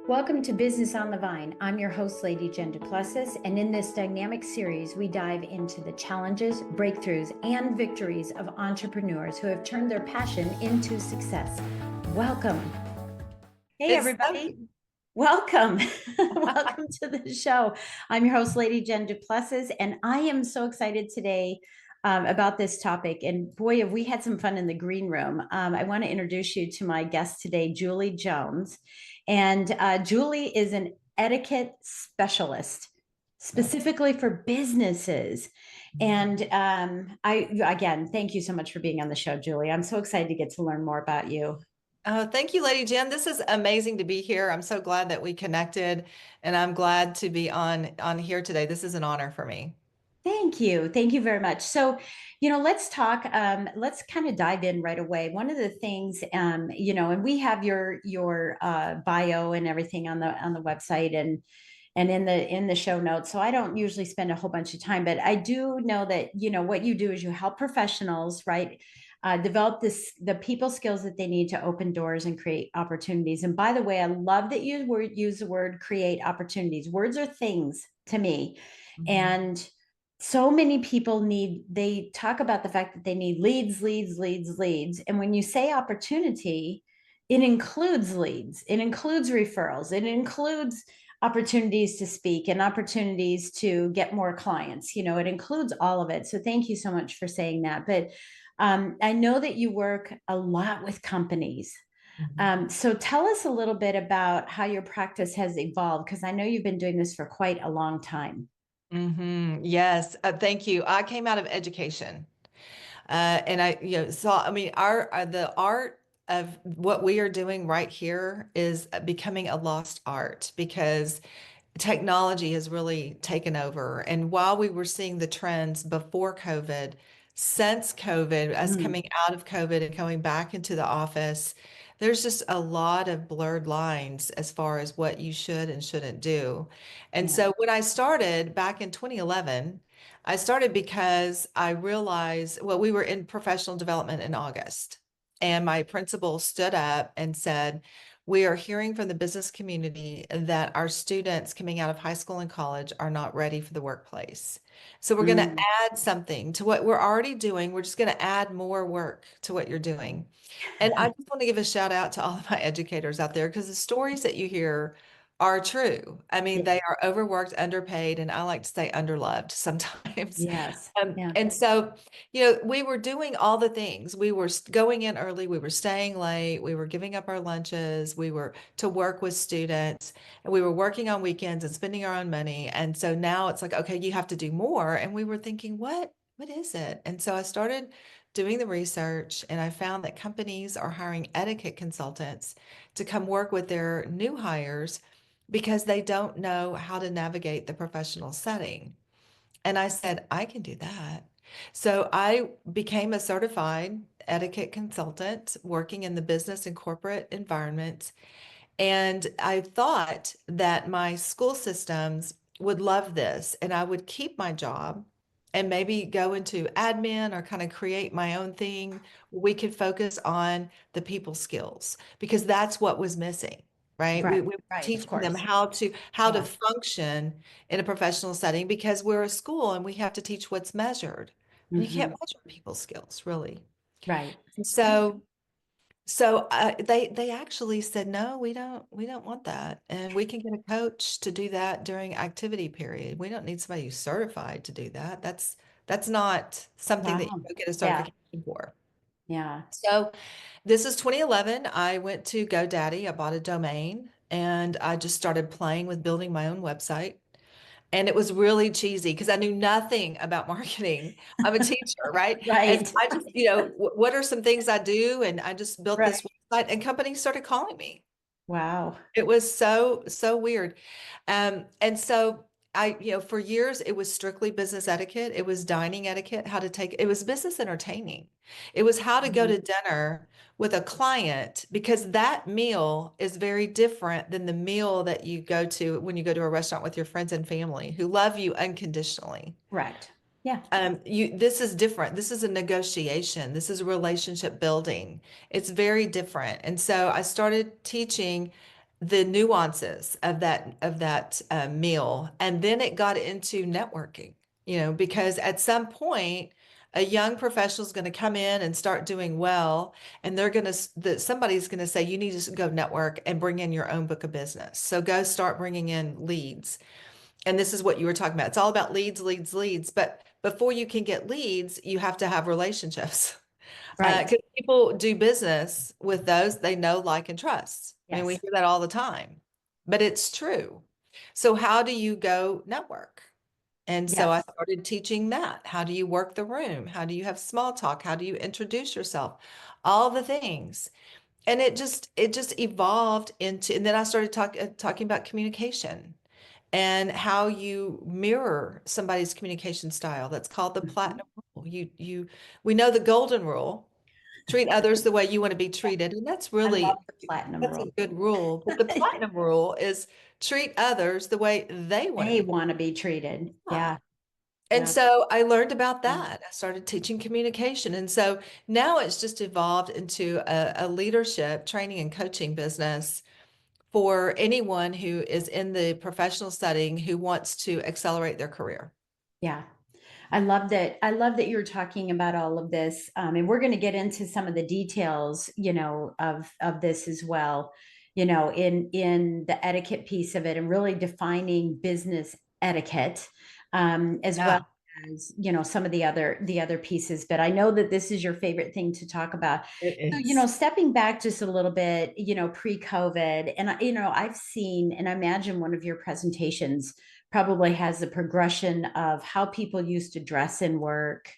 Welcome to Business on the Vine. I'm your host, Lady Jen Du Plessis, and in this dynamic series, we dive into the challenges, breakthroughs, and victories of entrepreneurs who have turned their passion into success. Welcome. Hey, It's everybody. Welcome. Welcome to the show. I'm your host, Lady Jen Du Plessis, and I am so excited today about this topic. And boy, have we had some fun in the green room. I want to introduce you to my guest today, Julie Jones. And Julie is an etiquette specialist, specifically for businesses. And again, thank you so much for being on the show, Julie. I'm so excited to get to learn more about you. Thank you, Lady Jen. This is amazing to be here. I'm so glad that we connected, and I'm glad to be on here today. This is an honor for me. Thank you. Thank you very much. So, let's talk. Let's kind of dive in right away. One of the things, and we have your bio and everything on the website and in the show notes. So I don't usually spend a whole bunch of time, but I do know that what you do is you help professionals, right, develop the people skills that they need to open doors and create opportunities. And by the way, I love that you use the word create opportunities. Words are things to me, Mhm. and so many people they talk about the fact that they need leads. And when you say opportunity, it includes leads, it includes referrals, it includes opportunities to speak and opportunities to get more clients. It includes all of it. So thank you so much for saying that. But I know that you work a lot with companies. Mhm. So tell us a little bit about how your practice has evolved, because I know you've been doing this for quite a long time. Yes, thank you. I came out of education, and I mean, the art of what we are doing right here is becoming a lost art because technology has really taken over. And while we were seeing the trends before COVID, since COVID, us Mm, coming out of COVID and coming back into the office, there's just a lot of blurred lines as far as what you should and shouldn't do. And yeah. so when I started back in 2011, I started because I realized, well, we were in professional development in August, and my principal stood up and said, we are hearing from the business community that our students coming out of high school and college are not ready for the workplace. So we're going to Mm. add something to what we're already doing. We're just going to add more work to what you're doing. And I just want to give a shout out to all of my educators out there because the stories that you hear are true. I mean, Yeah. they are overworked, underpaid, and I like to say underloved sometimes. Yes. Yeah. And so, we were doing all the things. We were going in early, we were staying late, we were giving up our lunches, we were to work with students, and we were working on weekends and spending our own money. And so now it's like, okay, you have to do more. And we were thinking, what is it? And so I started doing the research, and I found that companies are hiring etiquette consultants to come work with their new hires because they don't know how to navigate the professional setting. And I said, I can do that. So I became a certified etiquette consultant working in the business and corporate environment. And I thought that my school systems would love this and I would keep my job and maybe go into admin or kind of create my own thing. We could focus on the people skills because that's what was missing, right? We Right. were Right. Of teaching them course. how to Yeah. function in a professional setting because we're a school and we have to teach what's measured. And you can't Hmm. measure people's skills, really. Right. And Right. so they actually said, no, we don't want that. And we can get a coach to do that during activity period. We don't need somebody who's certified to do that. That's not something that you Wow. go get a Yeah. certification for. Yeah. So this is 2011. I went to GoDaddy. I bought a domain and I just started playing with building my own website. And it was really cheesy because I knew nothing about marketing. I'm a teacher, right? And so Right. I just, what are some things I do? And I just built Right. this website and companies started calling me. Wow. It was so weird. And so for years, it was strictly business etiquette. It was dining etiquette, it was business entertaining. It was how to go Mhm. to dinner with a client because that meal is very different than the meal that you go to when you go to a restaurant with your friends and family who love you unconditionally. Correct. Yeah. This is different. This is a negotiation. This is a relationship building. It's very different. And so I started teaching the nuances of that meal, and then it got into networking. Because at some point, a young professional is going to come in and start doing well, and somebody's going to say, you need to go network and bring in your own book of business. So go start bringing in leads. And this is what you were talking about. It's all about leads, leads, leads. But before you can get leads, you have to have relationships. Right. Because people do business with those they know, like, and trust. I mean, we Yes. hear that all the time, but it's true. So how do you go network? And so I Yes. started teaching that. How do you work the room? How do you have small talk? How do you introduce yourself? All the things. And it just evolved into, and then I started talking about communication and how you mirror somebody's communication style. That's called the Mhm. platinum rule. We know the golden rule, treat others the way you want to be Yeah. treated. And I love the platinum that's a rule. good rule. But the platinum rule is treat others the way they want to They be. want to be treated. Yeah. Yeah. And Yeah. so I learned about that. I started teaching communication. And so now it's just evolved into a leadership training and coaching business for anyone who is in the professional setting who wants to accelerate their career. Yeah. I love that. I love that you're talking about all of this, and we're going to get into some of the details, of this as well. In the etiquette piece of it, and really defining business etiquette, as well Yeah, as some of the other pieces. But I know that this is your favorite thing to talk about. it So, is. stepping back just a little bit, pre-COVID, and I've seen, and I imagine one of your presentations probably has the progression of how people used to dress in work,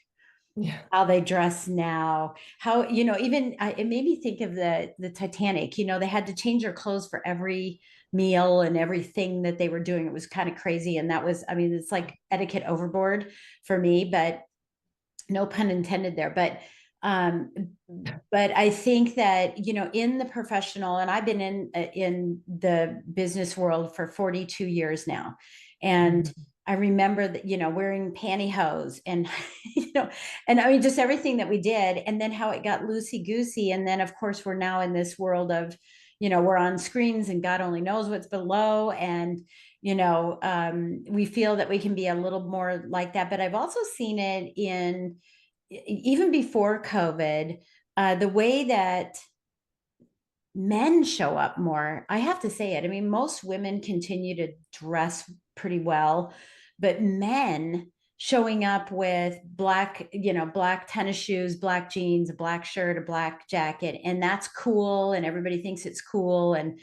Yeah. how they dress now, how, even it made me think of the Titanic. They had to change their clothes for every meal and everything that they were doing. It was kind of crazy. And that was, I mean, it's like etiquette overboard for me, but no pun intended there. Um, but I think that, in the professional, and I've been in the business world for 42 years now, and Mhm. I remember that, wearing pantyhose and, and I mean, just everything that we did, and then how it got loosey goosey. And then, of course, we're now in this world of, we're on screens and God only knows what's below. And, we feel that we can be a little more like that. But I've also seen it in, even before COVID, the way that men show up more. I have to say it. I mean, most women continue to dress pretty well, but men showing up with black tennis shoes, black jeans, a black shirt, a black jacket, and that's cool, and everybody thinks it's cool, and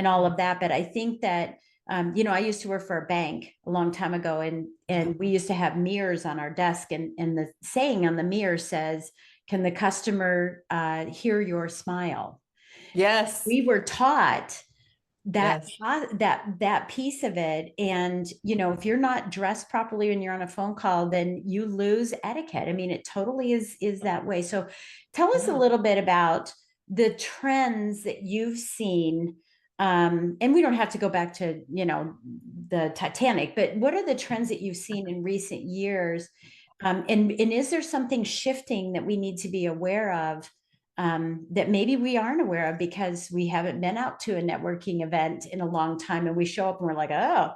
all of that. But I think that I used to work for a bank a long time ago, and we used to have mirrors on our desk, and the saying on the mirror says, "Can the customer hear your smile?" Yes. We were taught that Yes. that piece of it. And if you're not dressed properly when you're on a phone call, then you lose etiquette. I mean, it totally is that way. So tell us a Yeah. little bit about the trends that you've seen, and we don't have to go back to the Titanic, but what are the trends that you've seen in recent years, and is there something shifting that we need to be aware of, that maybe we aren't aware of because we haven't been out to a networking event in a long time, and we show up and we're like, oh,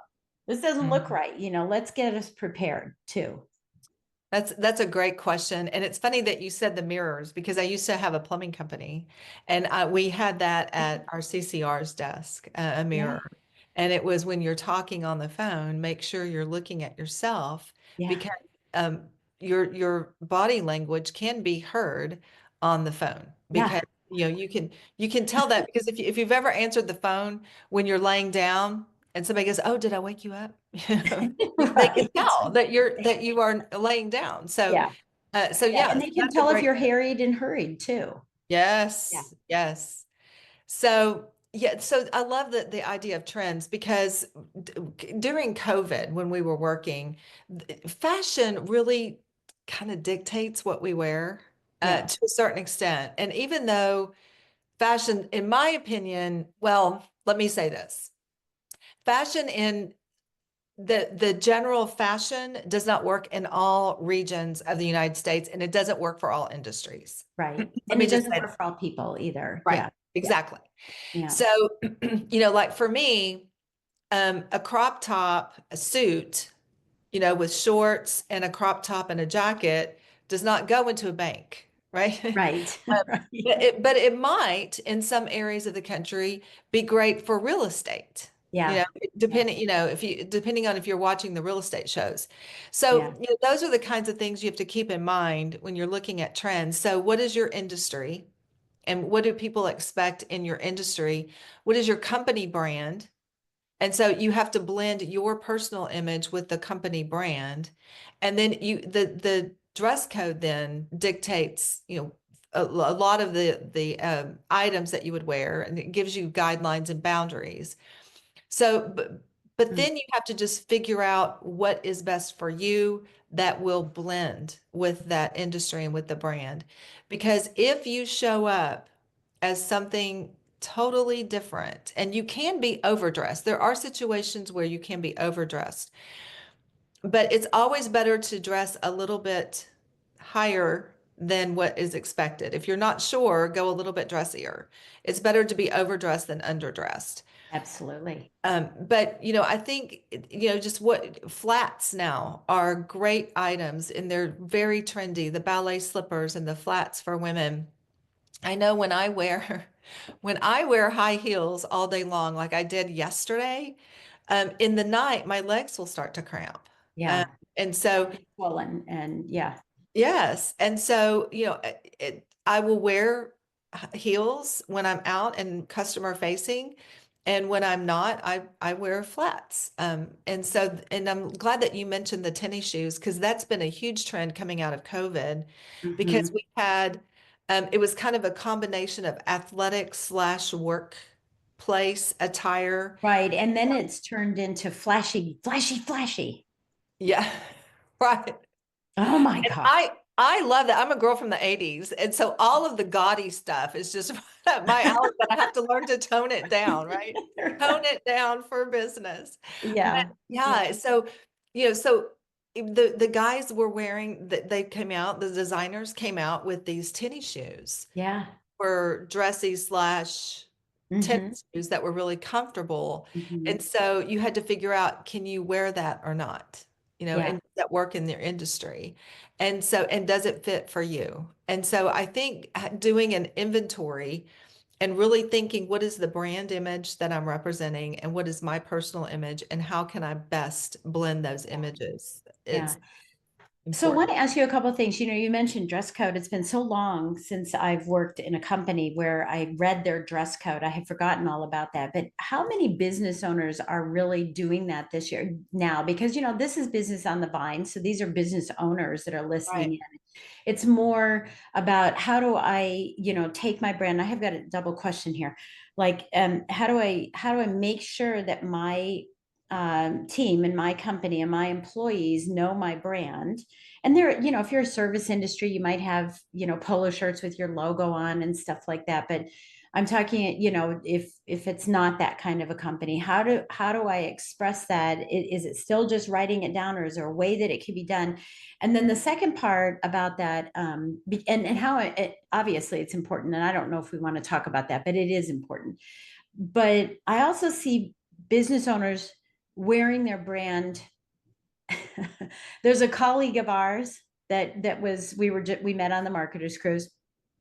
this doesn't look Mhm. right. Let's get us prepared too. That's a great question. And it's funny that you said the mirrors because I used to have a plumbing company and we had that at our CCR's desk, a Yeah. mirror. And it was when you're talking on the phone, make sure you're looking at yourself Yeah. because um, your body language can be heard on the phone Yeah. because you can tell that because if you've ever answered the phone when you're laying down and somebody goes, "Oh, did I wake you up?" They can Right. tell that you are laying down. So, Yeah. so Yeah. yeah, And so they can that's a tell if great. you're harried and hurried too. Yeah. Yes, yes. So yeah, so I love the idea of trends because during COVID, when we were working, fashion really kind of dictates what we wear Yeah. to a certain extent. And even though fashion, in my opinion, well, let me say this. Fashion in the general fashion does not work in all regions of the United States, and it doesn't work for all industries. Right. Let And me it just doesn't say work that. for all people either. Right. Yeah. Exactly. Yeah. So, like for me, a crop top, a suit, with shorts and a crop top and a jacket does not go into a bank, right? Right. Right. But it might in some areas of the country be great for real estate. You Yeah. know, Yeah. depending on if you're watching the real estate shows. So, Yeah. those are the kinds of things you have to keep in mind when you're looking at trends. So, what is your industry and what do people expect in your industry? What is your company brand? And so you have to blend your personal image with the company brand. And then the dress code then dictates, a lot of the items that you would wear, and it gives you guidelines and boundaries. So, but Mm. then you have to just figure out what is best for you that will blend with that industry and with the brand. Because if you show up as something totally different, and you can be overdressed, there are situations where you can be overdressed, but it's always better to dress a little bit higher than what is expected. If you're not sure, go a little bit dressier. It's better to be overdressed than underdressed. Absolutely. But I think just what flats now are great items and they're very trendy. The ballet slippers and the flats for women. I know when I wear when I wear high heels all day long, like I did yesterday, in the night my legs will start to cramp. Um, Yeah. and so Swollen and yeah. yes. And so, I will wear heels when I'm out and customer facing. And when I'm not, I wear flats. And I'm glad that you mentioned the tennis shoes because that's been a huge trend coming out of COVID because Hmm. we had, it was kind of a combination of athletic slash workplace attire. Right. And then it's turned into flashy, flashy, flashy. Yeah. Right. Oh my And God. I love that. I'm a girl from the 80s. And so all of the gaudy stuff is just right up my alley, but I have to learn to tone it down, right? Tone it down for business. But Yeah. Yeah. yeah, so the guys were wearing that they came out, the designers came out with these tennis shoes Yeah. were dressy slash Hmm. tennis shoes that were really comfortable. Hmm. And so you had to figure out, can you wear that or not? Yeah. And does that work in their industry? And does it fit for you? And so I think doing an inventory and really thinking, what is the brand image that I'm representing and what is my personal image and how can I best blend those Yeah. images? Yeah. It's So I want important. to ask you a couple of things. You mentioned dress code. It's been so long since I've worked in a company where I read their dress code. I had forgotten all about that. But how many business owners are really doing that this year now? Because, this is business on the vine. So these are business owners that are listening Right. in. It's more about how do I, take my brand. I have got a double question here. Like, how do I make sure that my team and my company and my employees know my brand? And there, if you're a service industry, you might have, polo shirts with your logo on and stuff like that. But I'm talking, if it's not that kind of a company, how do I express that? Is it still just writing it down, or is there a way that it can be done? And then the second part about that, and how obviously it's important, and I don't know if we want to talk about that, but it is important. But I also see business owners wearing their brand. There's a colleague of ours that was we met on the marketers cruise.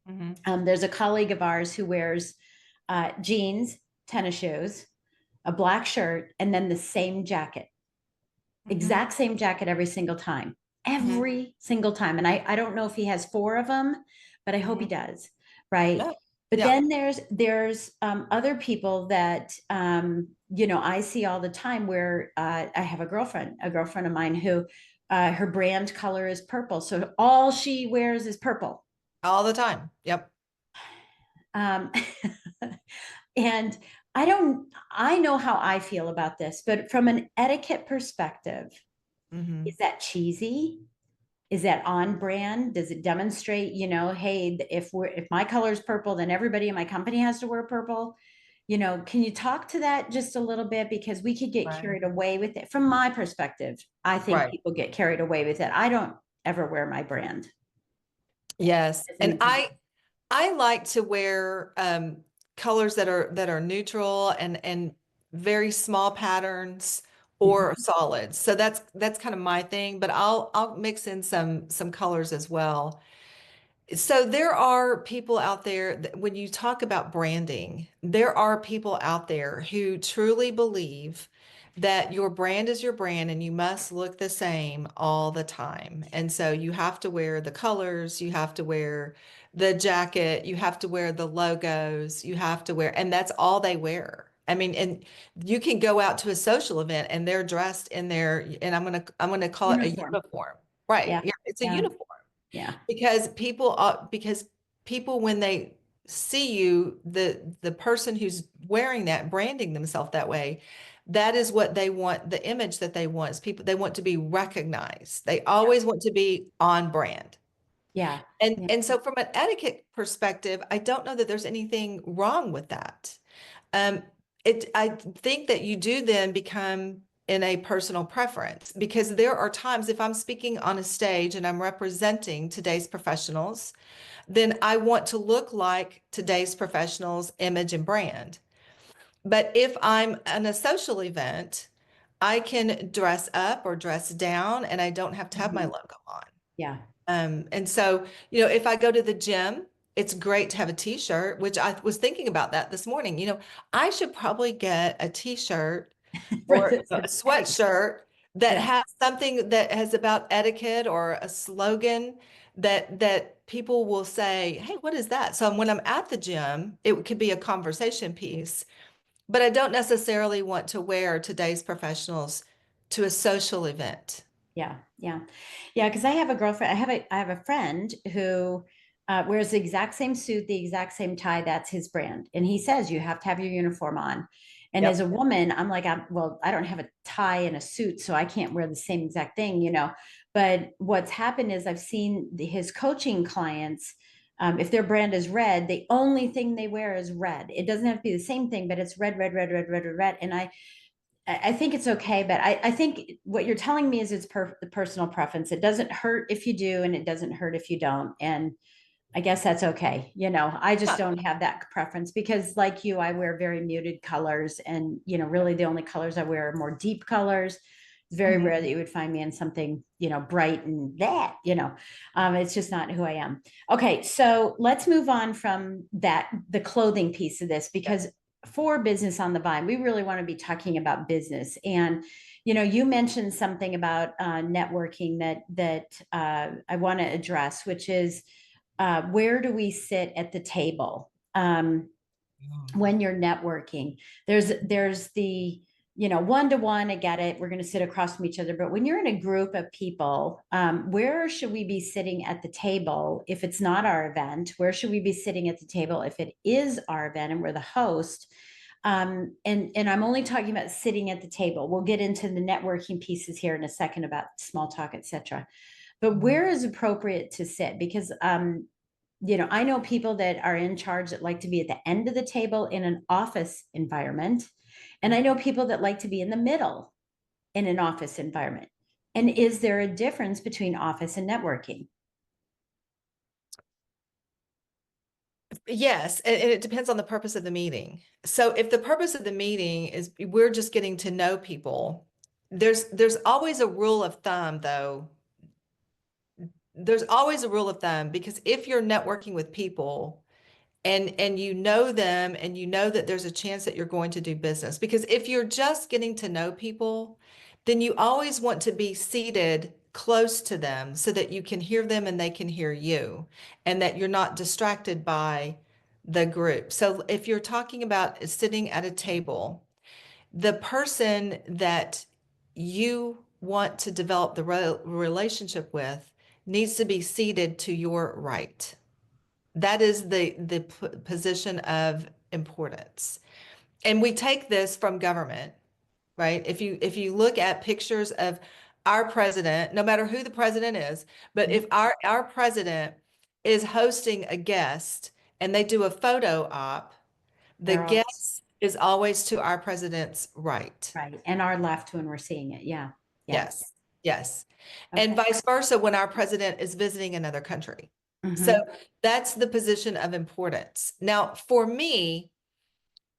Hmm. There's a colleague of ours who wears jeans, tennis shoes, a black shirt, and then the same jacket, Hmm. exact same jacket Hmm. every single time. And I don't know if he has four of them, but I hope he Hmm. does. Right. Yeah. But Yeah. then there's other people that I see all the time where I have a girlfriend of mine who her brand color is purple, so all she wears is purple. All the time. Yep. Um, and I know how I feel about this, but from an etiquette perspective, is Hmm. that cheesy? Is that on brand? Does it demonstrate, hey, if my color is purple, then everybody in my company has to wear purple? Can you talk to that just a little bit? Because we could get Right. carried away with it. From my perspective, I think Right. people get carried away with it. I don't ever wear my brand Yes. as an And example. I like to wear colors that are neutral and very small patterns or Mhm. solids. So that's kind of my thing, but I'll mix in some colors as well. So there are people out there when you talk about branding, there are people out there who truly believe that your brand is your brand and you must look the same all the time. And so you have to wear the colors, you have to wear the jacket, you have to wear the logos, you have to wear, and that's all they wear. I mean, and you can go out to a social event and they're dressed in their, and I'm gonna call it a Uniform. uniform. Right. Yeah. Yeah, it's a Yeah. uniform Yeah. because people when they see you the person who's wearing that branding themselves that way, that is what they want. The image that they want is people, they want to be recognized, they Yeah. always want to be on brand. Yeah. Yeah. And so from an etiquette perspective, I don't know that there's anything wrong with that. um I think that you do then become in a personal preference, because there are times if I'm speaking on a stage and I'm representing today's professionals, then I want to look like today's professionals' image and brand. But if I'm in a social event, I can dress up or dress down and I don't have to have my Mhm. logo on. Yeah. And so, if I go to the gym, it's great to have a t-shirt, which I was thinking about that this morning. I should probably get a t-shirt For or this a event. sweatshirt that Yeah. has something that has about etiquette or a slogan that people will say, "Hey, what is that?" So when I'm at the gym, it could be a conversation piece, but I don't necessarily want to wear today's professionals to a social event. Yeah, yeah, yeah. Because I have a girlfriend. I have a friend who wears the exact same suit, the exact same tie. That's his brand, and he says you have to have your uniform on. And as Yep. a woman, I'm like, well, I don't have a tie and a suit, so I can't wear the same exact thing. But what's happened is I've seen his coaching clients. If their brand is red, the only thing they wear is red. It doesn't have to be the same thing, but it's red, red, red, red, red, red, red. And I think it's okay, but I think what you're telling me is it's the personal preference. It doesn't hurt if you do, and it doesn't hurt if you don't. And I guess that's okay. I just Yeah. don't have that preference because, like you, I wear very muted colors, and really the only colors I wear are more deep colors. It's very Mhm. rare that you would find me in something, bright and that. It's just not who I am. Okay, so let's move on from that, the clothing piece of this, because for Business on the Vine, we really want to be talking about business. And you mentioned something about networking that I want to address, which is where do we sit at the table when you're networking? There's the one to one. I get it. We're going to sit across from each other, but when you're in a group of people, where should we be sitting at the table if it's not our event? Where should we be sitting at the table if it is our event and we're the host? And I'm only talking about sitting at the table. We'll get into the networking pieces here in a second about small talk, etc. But Mhm. where is appropriate to sit? Because I know people that are in charge that like to be at the end of the table in an office environment. And I know people that like to be in the middle in an office environment. And is there a difference between office and networking? Yes, and it depends on the purpose of the meeting. So if the purpose of the meeting is we're just getting to know people, there's always a rule of thumb though. There's always a rule of thumb, because if you're networking with people and you know them and you know that there's a chance that you're going to do business, because if you're just getting to know people, then you always want to be seated close to them so that you can hear them and they can hear you, and that you're not distracted by the group. So if you're talking about sitting at a table, the person that you want to develop the relationship with needs to be seated to your right. That is the position of importance. And we take this from government, right? If you look at pictures of our president, no matter who the president is, but if our president is hosting a guest and they do a photo op, the They're all guest is always to our president's right. right. And our left when we're seeing it. Yeah. Yeah. Yes, yes. And Okay. vice versa when our president is visiting another country. So Mm-hmm. that's the position of importance. Now, for me,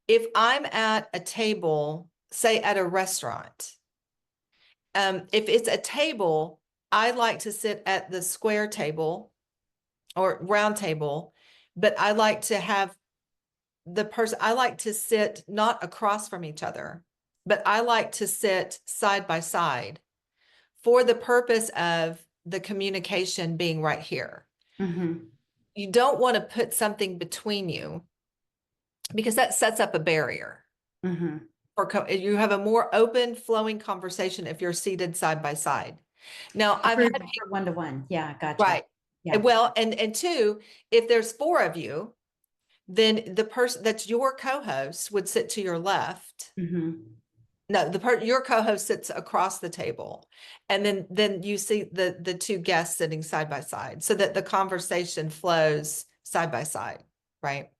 if I'm at a table, say at a restaurant, if it's a table, I like to sit at the square table or round table, but I like to have I like to sit not across from each other, but I like to sit side by side for the purpose of the communication being right here. Mm-hmm. You don't want to put something between you because that sets up a barrier. Mm-hmm. You have a more open flowing conversation if you're seated side by side. Now, I've had For one to one. Yeah, gotcha. right. Yeah. Well, and two, if there's four of you, then the person that's your co-host would sit to your left. Mm-hmm. No, your co-host sits across the table, and then you see the two guests sitting side by side, so that the conversation flows side by side, right?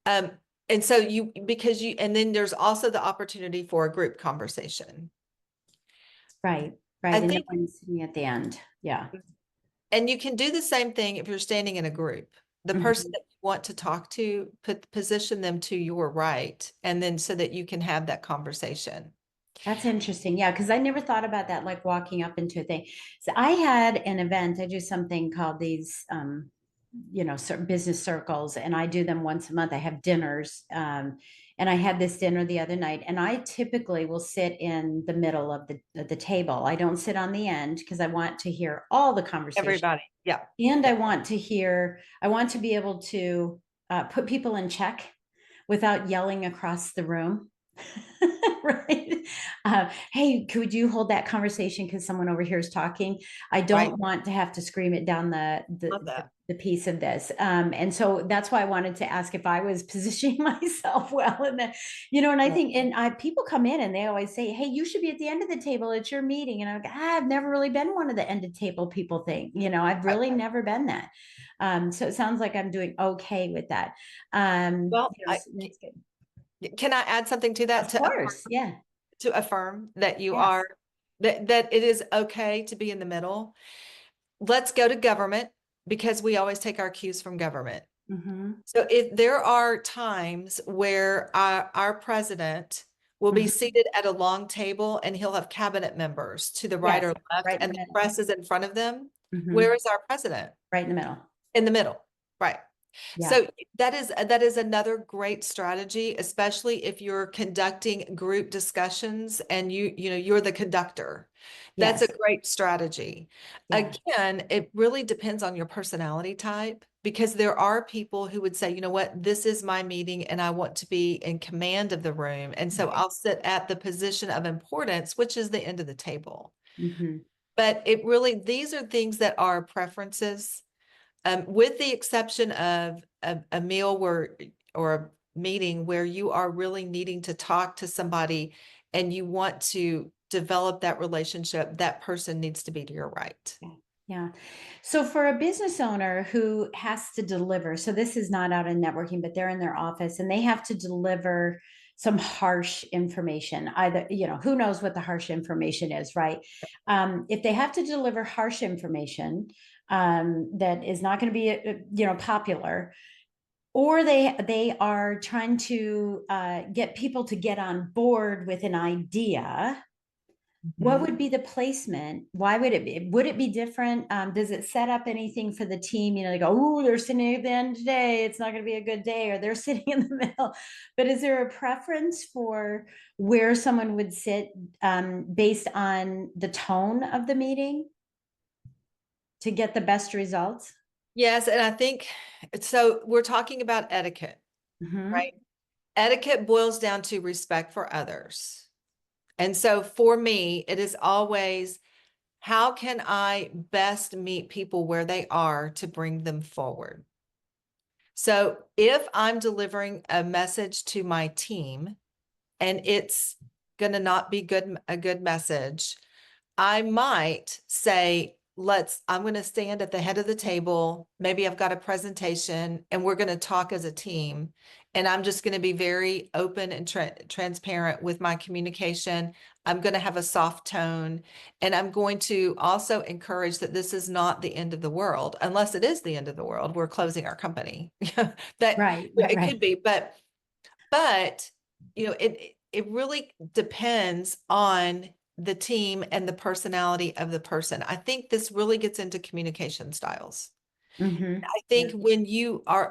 Um, and so and then there's also the opportunity for a group conversation. Right. I Right. And no think, one's sitting at the end. Yeah. and you can do the same thing if you're standing in a group. The person Mm-hmm. that you want to talk to, position them to your right, and then so that you can have that conversation. That's interesting. Yeah, because I never thought about that, like walking up into a thing. So I had an event. I do something called these, business circles, and I do them once a month. I have dinners, and I had this dinner the other night, and I typically will sit in the middle of the table. I don't sit on the end because I want to hear all the conversation, Everybody. Yeah. and Yeah. I want to be able to put people in check without yelling across the room. Right. Hey, could you hold that conversation because someone over here is talking? I Right. don't want to have to scream it down Love that. the piece of this. And so that's why I wanted to ask if I was positioning myself well. And then, and I Yeah. think, people come in and they always say, hey, you should be at the end of the table. It's your meeting. And I'm like, I've never really been one of the end of table people thing. I've Right. really never been that. So it sounds like I'm doing okay with that. Well, That's good. can I add something to that Of course. Yeah. to affirm that you are Yes. that it is okay to be in the middle? Let's go to government because we always take our cues from government. Mm-hmm. So if there are times where our president will be Mm-hmm. seated at a long table and he'll have cabinet members to the right Yes. or left Right in and the the middle. press is in front of them, Mm-hmm. where is our president? Right in the middle. In the middle, right? Yeah. So that is another great strategy, especially if you're conducting group discussions and you're the conductor. That's a Yes. great strategy. Yeah. Again, it really depends on your personality type because there are people who would say, you know what, this is my meeting and I want to be in command of the room. And so I'll sit at the position of importance, which is the end of the table. Mm-hmm. But these are things that are preferences, with the exception of a meal or a meeting where you are really needing to talk to somebody and you want to develop that relationship, that person needs to be to your right. Yeah. Yeah. So for a business owner who has to deliver, so this is not out in networking, but they're in their office and they have to deliver some harsh information. Either, who knows what the harsh information is, right? If they have to deliver harsh information that is not going to be, popular, or they are trying to get people to get on board with an idea. What Mhm. would be the placement? Why would it be different? Does it set up anything for the team? They go, oh, they're sitting at the end today. It's not going to be a good day, or they're sitting in the middle. But is there a preference for where someone would sit based on the tone of the meeting to get the best results? Yes, and I think so. We're talking about etiquette, Mm-hmm. right? Etiquette boils down to respect for others. And so for me, it is always how can I best meet people where they are to bring them forward? So if I'm delivering a message to my team and it's going to not be a good message, I might say, I'm going to stand at the head of the table. Maybe I've got a presentation and we're going to talk as a team. And I'm just going to be very open and transparent with my communication. I'm going to have a soft tone. And I'm going to also encourage that this is not the end of the world, unless it is the end of the world. We're closing our company. That Right, yeah, it right. could be, but But, it really depends on the team and the personality of the person. I think this really gets into communication styles. Mm-hmm. I think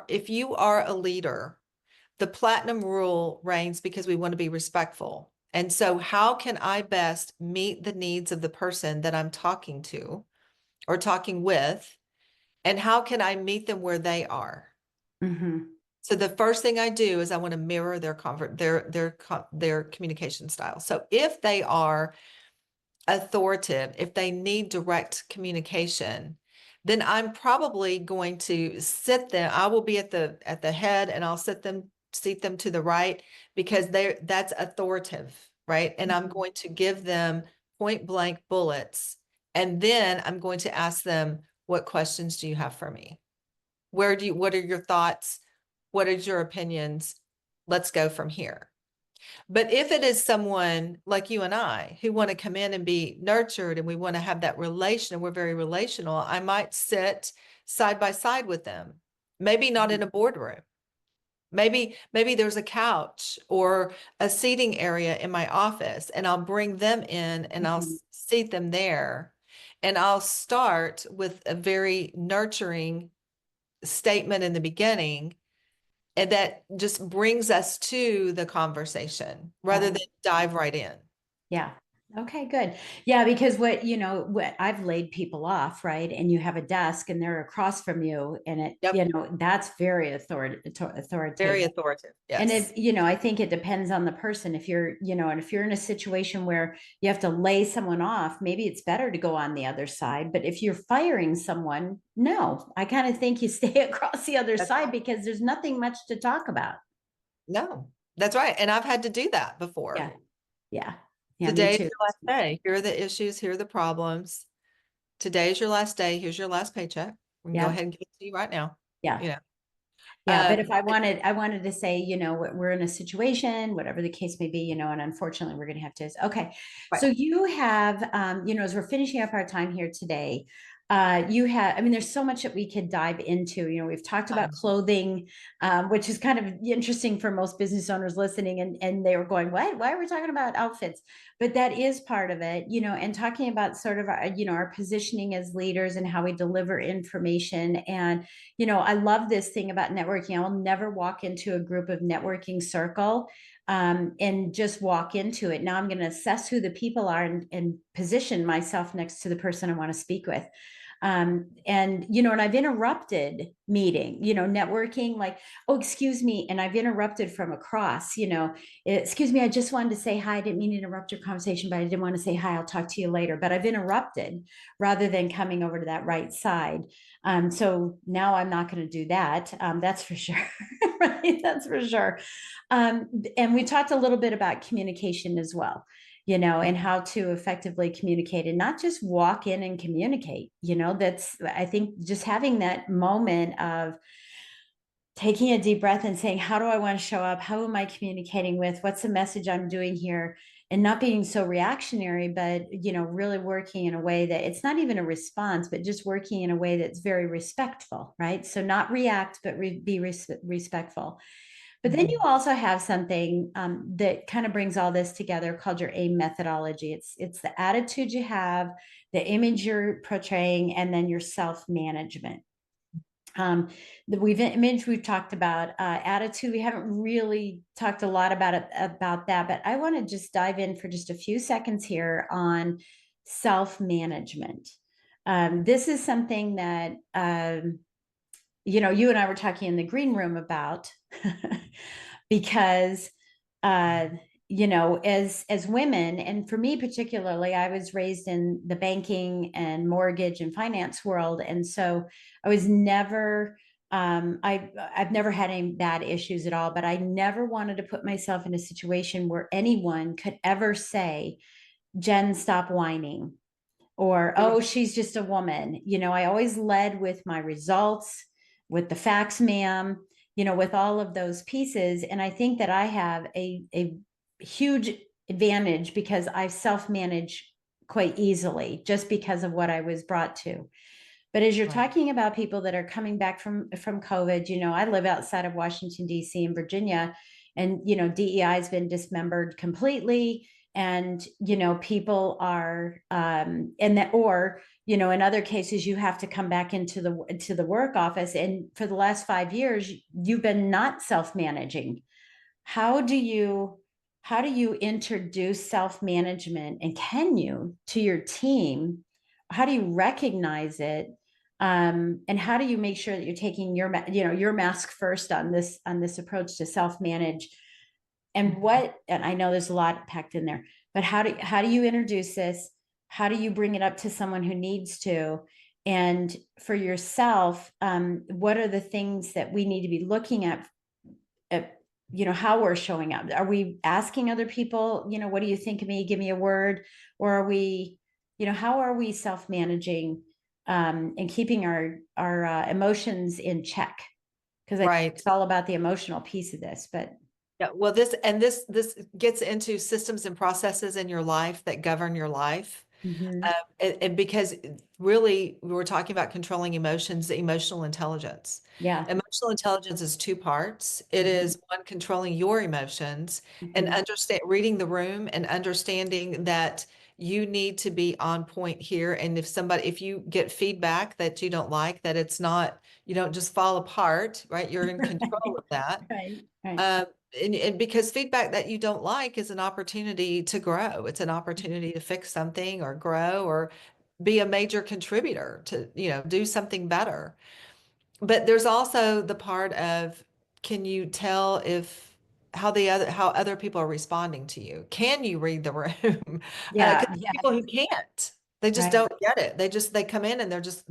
if you are a leader, the platinum rule reigns because we want to be respectful. And so, how can I best meet the needs of the person that I'm talking to or talking with? And how can I meet them where they are? Mm-hmm. So the first thing I do is I want to mirror their communication style. So if they are authoritative, if they need direct communication, then I'm probably going to sit them. I will be at the head, and I'll seat them to the right, because that's authoritative, right? And I'm Mm-hmm. going to give them point blank bullets, and then I'm going to ask them, what questions do you have for me? What are your thoughts? What is your opinions? Let's go from here. But if it is someone like you and I who want to come in and be nurtured, and we want to have that relation, and we're very relational, I might sit side by side with them. Maybe not in a boardroom. Maybe there's a couch or a seating area in my office, and I'll bring them in and I'll Mm-hmm. seat them there. And I'll start with a very nurturing statement in the beginning, and that just brings us to the conversation rather Right. than dive right in. Yeah. Okay, good. Yeah, because what I've laid people off, right? And you have a desk and they're across from you, and Yep. that's very Very authoritative. authoritative. And Yes. I think it depends on the person. If and if you're in a situation where you have to lay someone off, maybe it's better to go on the other side. But if you're firing someone, no, I kind of think you stay across the other That's side right. because there's nothing much to talk about. No, that's right. And I've had to do that Yeah. before. Yeah. Yeah, me Today's too. your last day. Here are the issues. Here are the problems. Today's your last day. Here's your last paycheck. We can go Yeah. ahead and give it to you right now. Yeah. You know, Yeah, but if but I wanted to say, we're in a situation, whatever the case may be, and unfortunately, we're going to have to. Okay, right. so you have, as we're finishing up our time here today, you have. I mean, there's so much that we could dive into. We've talked about clothing, which is kind of interesting for most business owners listening, and they were going, "What? Why are we talking about outfits?" But that is part of it, and talking about sort of our positioning as leaders and how we deliver information. And I love this thing about networking. I will never walk into a group of networking circle and just walk into it. Now I'm going to assess who the people are and position myself next to the person I want to speak with. And I've interrupted meeting, networking, like, oh, excuse me. And I've interrupted from across, excuse me, I just wanted to say hi. I didn't mean to interrupt your conversation, but I didn't want to say hi. I'll talk to you later. But I've interrupted rather than coming over to that right side. So now I'm not going to do that. That's for sure. Right? That's for sure. And we talked a little bit about communication as well, and how to effectively communicate and not just walk in and communicate. I think just having that moment of taking a deep breath and saying, how do I want to show up? How am I communicating with? What's the message I'm doing here? And not being so reactionary, but really working in a way that it's not even a response, but just working in a way that's very respectful, right? So not react, but be respectful. But then you Mhm. also have something that kind of brings all this together called your AIM methodology. It's the attitude you have, the image you're portraying, and then your self management. We've talked about attitude. We haven't really talked a lot about that, but I want to just dive in for just a few seconds here on self-management. This is something that you and I were talking in the green room about because as women, and for me particularly, I was raised in the banking and mortgage and finance world, and so I was never I've never had any bad issues at all, but I never wanted to put myself in a situation where anyone could ever say, Jen, stop whining, or, oh, she's just a woman. I always led with my results, with the facts, ma'am, with all of those pieces. And I think that I have a huge advantage because I self manage quite easily just because of what I was brought to. But as you're Right. talking about people that are coming back from COVID, I live outside of Washington, D.C. in Virginia. and DEI has been dismembered completely, and people are and that, or in other cases you have to come back into the work office, and for the last 5 years you've been not self-managing. how do you how do you introduce self-management, and can you, to your team? How do you recognize it? And how do you make sure that you're taking your mask first on this approach to self-manage? And I know there's a lot packed in there, but how do you introduce this? How do you bring it up to someone who needs to? And for yourself, what are the things that we need to be looking at how we're showing up? Are we asking other people, what do you think of me? Give me a word. Or are we, how are we self-managing, and keeping our emotions in check? Because I think Right. it's all about the emotional piece of this. But Yeah, well, this gets into systems and processes in your life that govern your life. mhm, And because really we were talking about controlling emotions, emotional intelligence. yeah. Emotional intelligence is two parts. It Mhm, is one, controlling your emotions and mhm. reading the room and understanding that you need to be on point here. And if you get feedback that you don't like, that it's not, you don't just fall apart, right? You're in control of that. Right, right. Uh, and because feedback that you don't like is an opportunity to grow. It's an opportunity to fix something or grow or be a major contributor to, do something better. But there's also the part of, can you tell if how other people are responding to you? Can you read the room? Yeah, Because yeah, people who can't, they just right. don't get it. They come in and they're just,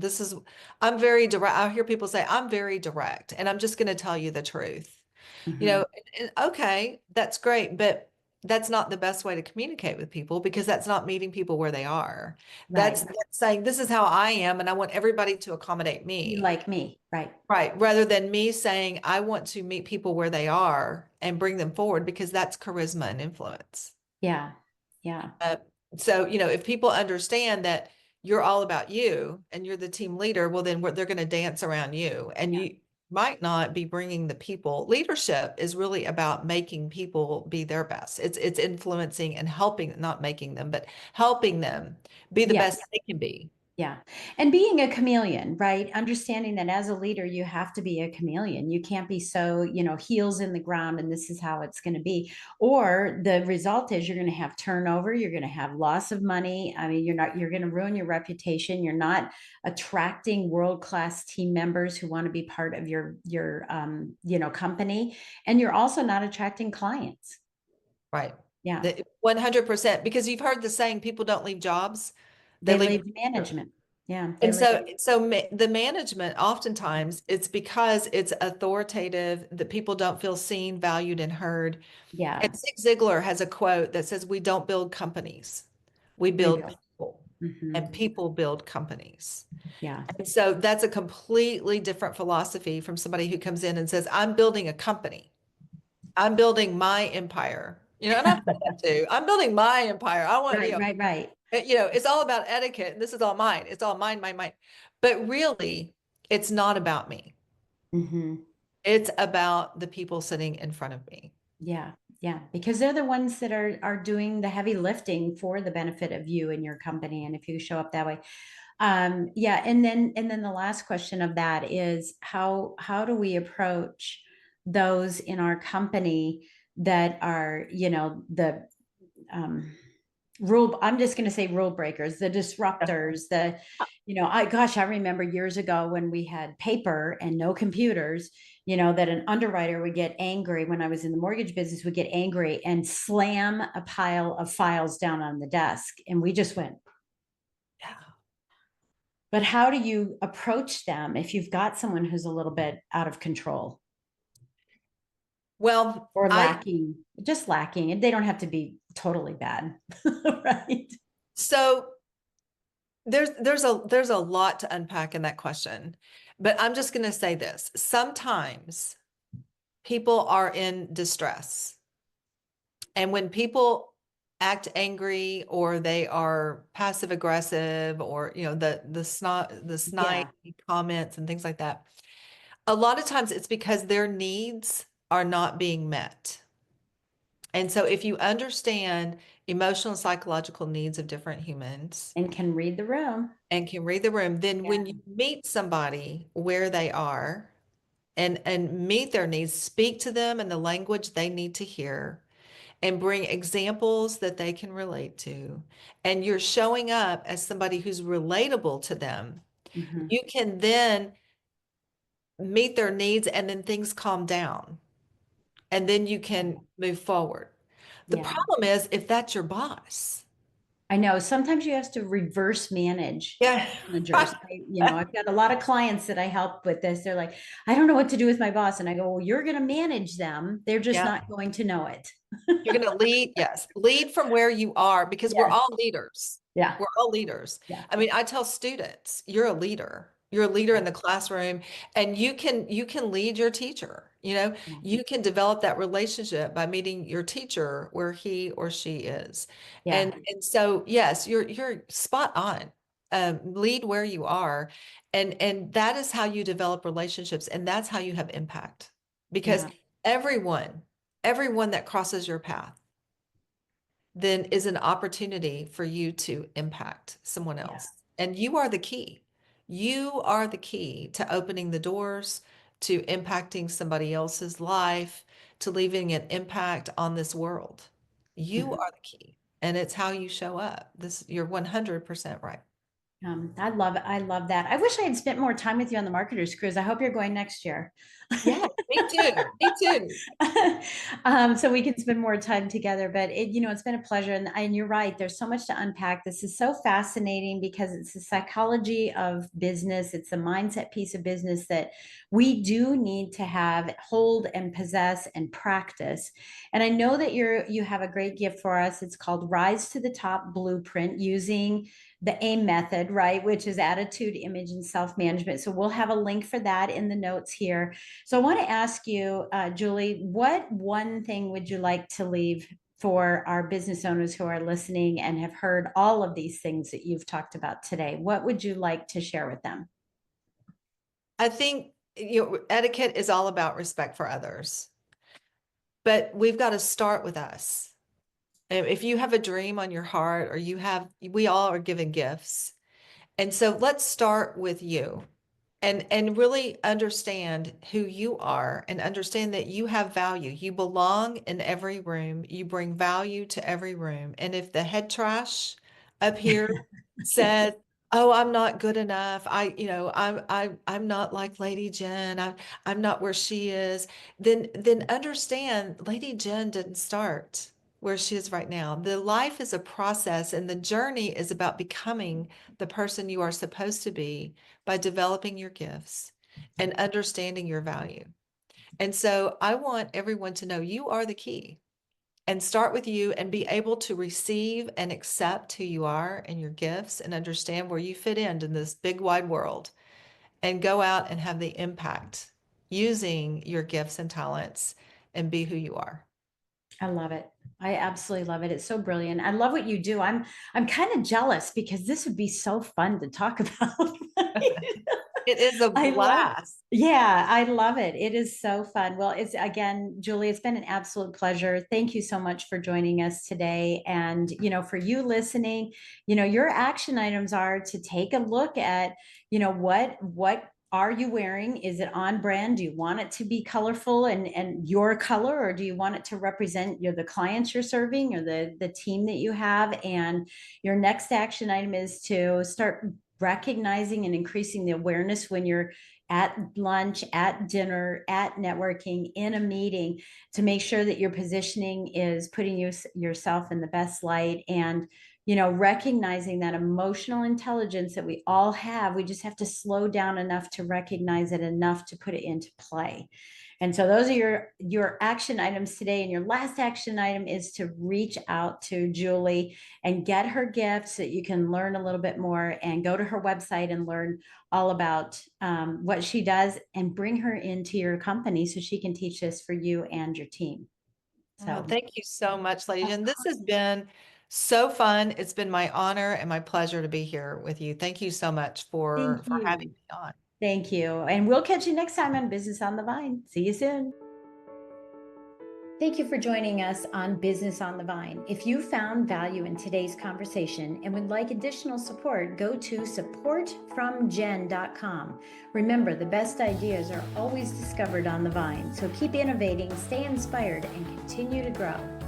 I'm very direct. I hear people say, I'm very direct and I'm just going to tell you the truth. You Mhm, know, okay, that's great, but that's not the best way to communicate with people because that's not meeting people where they are. right. That's saying, this is how I am, and I want everybody to accommodate Be me. like me, right? Right. Rather than me saying, I want to meet people where they are and bring them forward because that's charisma and influence. Yeah, yeah, Uh, so, if people understand that you're all about you and you're the team leader, well, then they're going to dance around you. And yeah, you might not be bringing the people. Leadership is really about making people be their best. It's influencing and helping, not making them, but helping them be the yes. best they can be. Yeah. And being a chameleon, right? Understanding that as a leader, you have to be a chameleon. You can't be so, heels in the ground and this is how it's going to be. Or the result is you're going to have turnover, you're going to have loss of money. I mean, you're going to ruin your reputation. You're not attracting world-class team members who want to be part of your company. And you're also not attracting clients. Right. Yeah. The 100%, because you've heard the saying, people don't leave jobs, they They leave. leave management. Yeah. They And leave. the management, oftentimes it's because it's authoritative, that people don't feel seen, valued, and heard. And Yeah. Zig Ziglar has a quote that says, we don't build companies, we build Rebuild. people, Hmm. and people build companies. Yeah. And so that's a completely different philosophy from somebody who comes in and says, I'm building a company. I'm building my empire. And I've said that too. I'm building my empire. I want, Right, right, right. it's all about etiquette. And this is all mine. It's all mine, mine, mine. But really, it's not about me. Hmm. It's about the people sitting in front of me. Yeah, yeah, because they're the ones that are doing the heavy lifting for the benefit of you and your company. And if you show up that way, yeah. And then the last question of that is how do we approach those in our company that are, the um, I'm just going to say rule breakers, the disruptors, I remember years ago when we had paper and no computers, that an underwriter would get angry when I was in the mortgage business, would get angry and slam a pile of files down on the desk. And we just went, Yeah. but how do you approach them if you've got someone who's a little bit out of control Well, or lacking, and they don't have to be totally bad, right? so there's a lot to unpack in that question, but I'm just going to say this. Sometimes people are in distress. And when people act angry or they are passive aggressive or the snide Yeah, comments and things like that, a lot of times it's because their needs are not being met. And so if you understand emotional and psychological needs of different humans And can read the room. and can read the room, then Yeah. when you meet somebody where they are and meet their needs, speak to them in the language they need to hear and bring examples that they can relate to. And you're showing up as somebody who's relatable to them. Hmm. You can then meet their needs and then things calm down and then you can move forward. The Yeah. problem is if that's your boss. I know sometimes you have to reverse manage Yeah. managers. I've got a lot of clients that I help with this. They're like, I don't know what to do with my boss. And I go, well, you're going to manage them. They're just Yeah. not going to know it. You're going to lead, yes, lead from where you are because we're Yes. all leaders. Yeah. We're all leaders. Yeah. I mean, I tell students, you're a leader. You're a leader in the classroom and you can lead your teacher. Yeah. You can develop that relationship by meeting your teacher where he or she is. Yeah. And so yes, you're spot on. Lead where you are and that is how you develop relationships and that's how you have impact because Yeah. everyone everyone that crosses your path then is an opportunity for you to impact someone Yeah. else. And you are the key. You are the key to opening the doors, to impacting somebody else's life, to leaving an impact on this world. You Mhm. are the key. And it's how you show up. You're 100% right. I love it. I love that. I wish I had spent more time with you on the marketers cruise. I hope you're going next year. Yeah, me too. Me too. So we can spend more time together. But it's been a pleasure. And you're right. There's so much to unpack. This is so fascinating because it's the psychology of business. It's the mindset piece of business that we do need to have, hold and possess and practice. And I know that you have a great gift for us. It's called Rise to the Top Blueprint using the AIM method, right? Which is attitude, image, and self management. So we'll have a link for that in the notes here. So I want to ask you, Julie, what one thing would you like to leave for our business owners who are listening and have heard all of these things that you've talked about today? What would you like to share with them? I think etiquette is all about respect for others, but we've got to start with us. If you have a dream on your heart or we all are given gifts. And so let's start with you and really understand who you are and understand that you have value. You belong in every room. You bring value to every room. And if the head trash up here says, "Oh, I'm not good enough. I'm not like Lady Jen. I'm not where she is." Then understand Lady Jen didn't start where she is right now. The life is a process and the journey is about becoming the person you are supposed to be by developing your gifts and understanding your value. And so I want everyone to know you are the key and start with you and be able to receive and accept who you are and your gifts and understand where you fit in this big wide world and go out and have the impact using your gifts and talents and be who you are. I love it. I absolutely love it. It's so brilliant. I love what you do. I'm kind of jealous because this would be so fun to talk about. It is a I love, blast. yeah, I love it. It is so fun. Well, it's again, Julie, it's been an absolute pleasure. Thank you so much for joining us today. And, for you listening, your action items are to take a look at, what are you wearing? Is it on brand? Do you want it to be colorful and your color, or do you want it to represent the clients you're serving or the team that you have? And your next action item is to start recognizing and increasing the awareness when you're at lunch, at dinner, at networking, in a meeting, to make sure that your positioning is putting yourself in the best light. And recognizing that emotional intelligence that we all have, we just have to slow down enough to recognize it, enough to put it into play. And so those are your action items today. And your last action item is to reach out to Julie and get her gift so that you can learn a little bit more and go to her website and learn all about what she does and bring her into your company so she can teach this for you and your team. Oh, So, thank you so much, Lady of Jen. This has course. been so fun. It's been my honor and my pleasure to be here with you. Thank you so much Thank for having you. me on. Thank you. And we'll catch you next time on Business on the Vine. See you soon. Thank you for joining us on Business on the Vine. If you found value in today's conversation and would like additional support, go to supportfromjen.com. Remember, the best ideas are always discovered on the Vine, so keep innovating, stay inspired, and continue to grow.